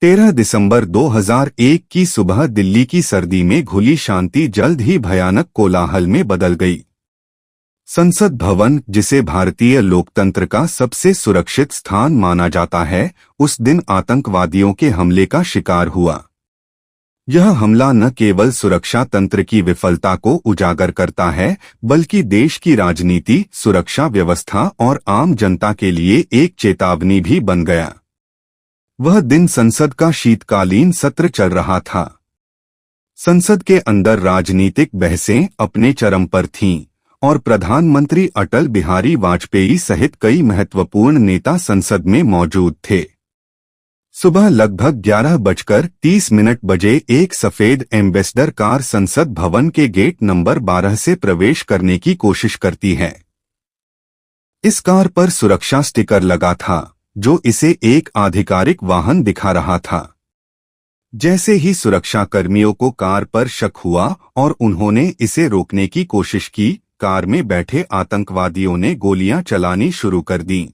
13 दिसंबर 2001 की सुबह दिल्ली की सर्दी में घुली शांति जल्द ही भयानक कोलाहल में बदल गई। संसद भवन, जिसे भारतीय लोकतंत्र का सबसे सुरक्षित स्थान माना जाता है, उस दिन आतंकवादियों के हमले का शिकार हुआ। यह हमला न केवल सुरक्षा तंत्र की विफलता को उजागर करता है, बल्कि देश की राजनीति, सुरक्षा व्यवस्था और आम जनता के लिए एक चेतावनी भी बन गया। वह दिन संसद का शीतकालीन सत्र चल रहा था। संसद के अंदर राजनीतिक बहसें अपने चरम पर थीं और प्रधानमंत्री अटल बिहारी वाजपेयी सहित कई महत्वपूर्ण नेता संसद में मौजूद थे। सुबह लगभग 11:30 बजे एक सफेद एम्बेसडर कार संसद भवन के गेट नंबर 12 से प्रवेश करने की कोशिश करती है। इस कार पर सुरक्षा स्टिकर लगा था, जो इसे एक आधिकारिक वाहन दिखा रहा था। जैसे ही सुरक्षा कर्मियों को कार पर शक हुआ और उन्होंने इसे रोकने की कोशिश की, कार में बैठे आतंकवादियों ने गोलियां चलानी शुरू कर दी।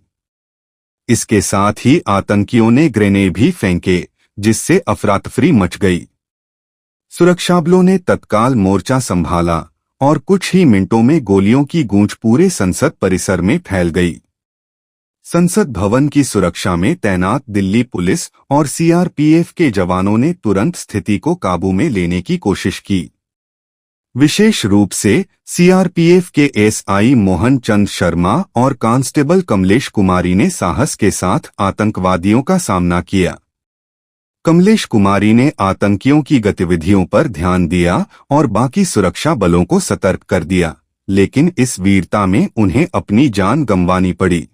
इसके साथ ही आतंकियों ने ग्रेनेड भी फेंके, जिससे अफरा-तफरी मच गई। सुरक्षाबलों ने तत्काल मोर्चा संभाला और कुछ ही मिनटों में गोलियों की गूंज पूरे संसद परिसर में फैल गई। संसद भवन की सुरक्षा में तैनात दिल्ली पुलिस और सीआरपीएफ के जवानों ने तुरंत स्थिति को काबू में लेने की कोशिश की। विशेष रूप से सीआरपीएफ के एसआई मोहन चंद शर्मा और कांस्टेबल कमलेश कुमारी ने साहस के साथ आतंकवादियों का सामना किया। कमलेश कुमारी ने आतंकियों की गतिविधियों पर ध्यान दिया और बाकी सुरक्षा बलों को सतर्क कर दिया, लेकिन इस वीरता में उन्हें अपनी जान गंवानी पड़ी।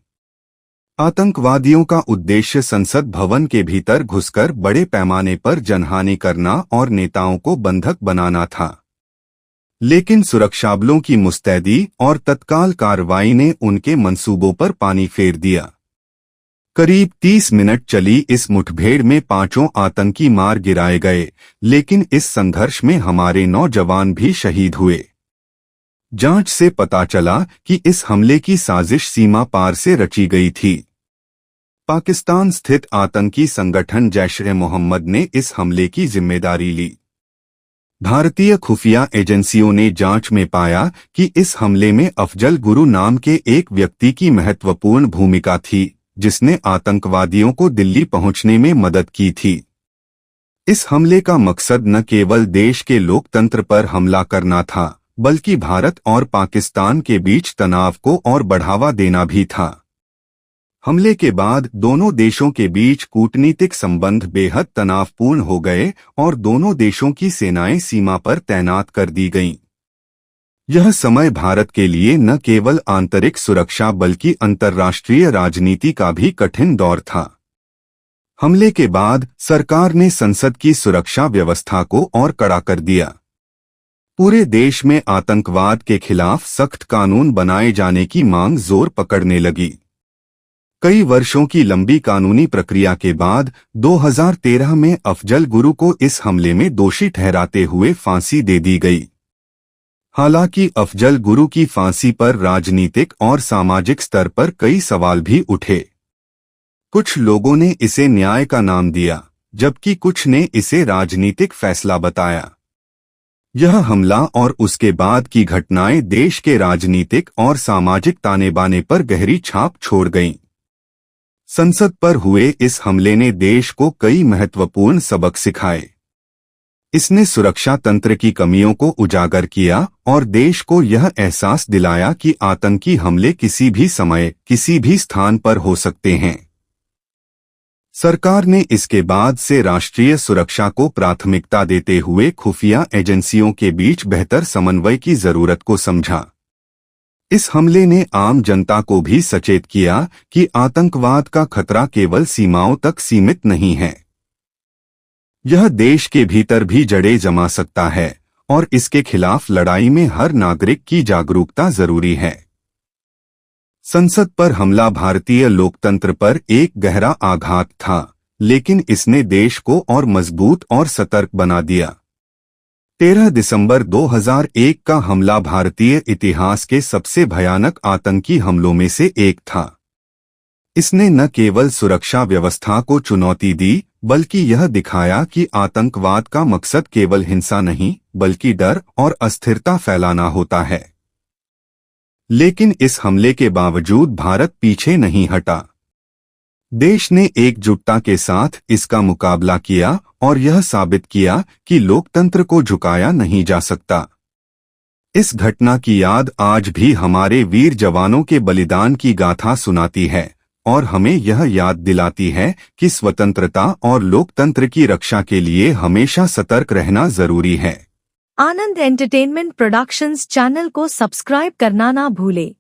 आतंकवादियों का उद्देश्य संसद भवन के भीतर घुसकर बड़े पैमाने पर जनहानि करना और नेताओं को बंधक बनाना था, लेकिन सुरक्षाबलों की मुस्तैदी और तत्काल कार्रवाई ने उनके मंसूबों पर पानी फेर दिया। करीब 30 मिनट चली इस मुठभेड़ में 5 आतंकी मार गिराए गए, लेकिन इस संघर्ष में हमारे 9 जवान भी शहीद हुए। जांच से पता चला कि इस हमले की साजिश सीमा पार से रची गई थी। पाकिस्तान स्थित आतंकी संगठन जैश-ए-मोहम्मद ने इस हमले की जिम्मेदारी ली। भारतीय खुफिया एजेंसियों ने जांच में पाया कि इस हमले में अफजल गुरु नाम के एक व्यक्ति की महत्वपूर्ण भूमिका थी, जिसने आतंकवादियों को दिल्ली पहुंचने में मदद की थी। इस हमले का मकसद न केवल देश के लोकतंत्र पर हमला करना था, बल्कि भारत और पाकिस्तान के बीच तनाव को और बढ़ावा देना भी था। हमले के बाद दोनों देशों के बीच कूटनीतिक संबंध बेहद तनावपूर्ण हो गए और दोनों देशों की सेनाएं सीमा पर तैनात कर दी गईं। यह समय भारत के लिए न केवल आंतरिक सुरक्षा बल्कि अंतर्राष्ट्रीय राजनीति का भी कठिन दौर था। हमले के बाद सरकार ने संसद की सुरक्षा व्यवस्था को और कड़ा कर दिया। पूरे देश में आतंकवाद के खिलाफ सख्त कानून बनाए जाने की मांग जोर पकड़ने लगी। कई वर्षों की लंबी कानूनी प्रक्रिया के बाद 2013 में अफजल गुरु को इस हमले में दोषी ठहराते हुए फांसी दे दी गई। हालांकि अफजल गुरु की फांसी पर राजनीतिक और सामाजिक स्तर पर कई सवाल भी उठे। कुछ लोगों ने इसे न्याय का नाम दिया, जबकि कुछ ने इसे राजनीतिक फैसला बताया। यह हमला और उसके बाद की घटनाएं देश के राजनीतिक और सामाजिक ताने-बाने पर गहरी छाप छोड़ गईं। संसद पर हुए इस हमले ने देश को कई महत्वपूर्ण सबक सिखाए। इसने सुरक्षा तंत्र की कमियों को उजागर किया और देश को यह एहसास दिलाया कि आतंकी हमले किसी भी समय, किसी भी स्थान पर हो सकते हैं। सरकार ने इसके बाद से राष्ट्रीय सुरक्षा को प्राथमिकता देते हुए खुफिया एजेंसियों के बीच बेहतर समन्वय की जरूरत को समझा। इस हमले ने आम जनता को भी सचेत किया कि आतंकवाद का खतरा केवल सीमाओं तक सीमित नहीं है। यह देश के भीतर भी जड़ें जमा सकता है और इसके खिलाफ लड़ाई में हर नागरिक की जागरूकता जरूरी है। संसद पर हमला भारतीय लोकतंत्र पर एक गहरा आघात था, लेकिन इसने देश को और मजबूत और सतर्क बना दिया। 13 दिसंबर 2001 का हमला भारतीय इतिहास के सबसे भयानक आतंकी हमलों में से एक था। इसने न केवल सुरक्षा व्यवस्था को चुनौती दी, बल्कि यह दिखाया कि आतंकवाद का मकसद केवल हिंसा नहीं बल्कि डर और अस्थिरता फैलाना होता है। लेकिन इस हमले के बावजूद भारत पीछे नहीं हटा। देश ने एकजुटता के साथ इसका मुकाबला किया और यह साबित किया कि लोकतंत्र को झुकाया नहीं जा सकता। इस घटना की याद आज भी हमारे वीर जवानों के बलिदान की गाथा सुनाती है और हमें यह याद दिलाती है कि स्वतंत्रता और लोकतंत्र की रक्षा के लिए हमेशा सतर्क रहना जरूरी है। आनंद एंटरटेनमेंट प्रोडक्शंस चैनल को सब्सक्राइब करना ना भूले।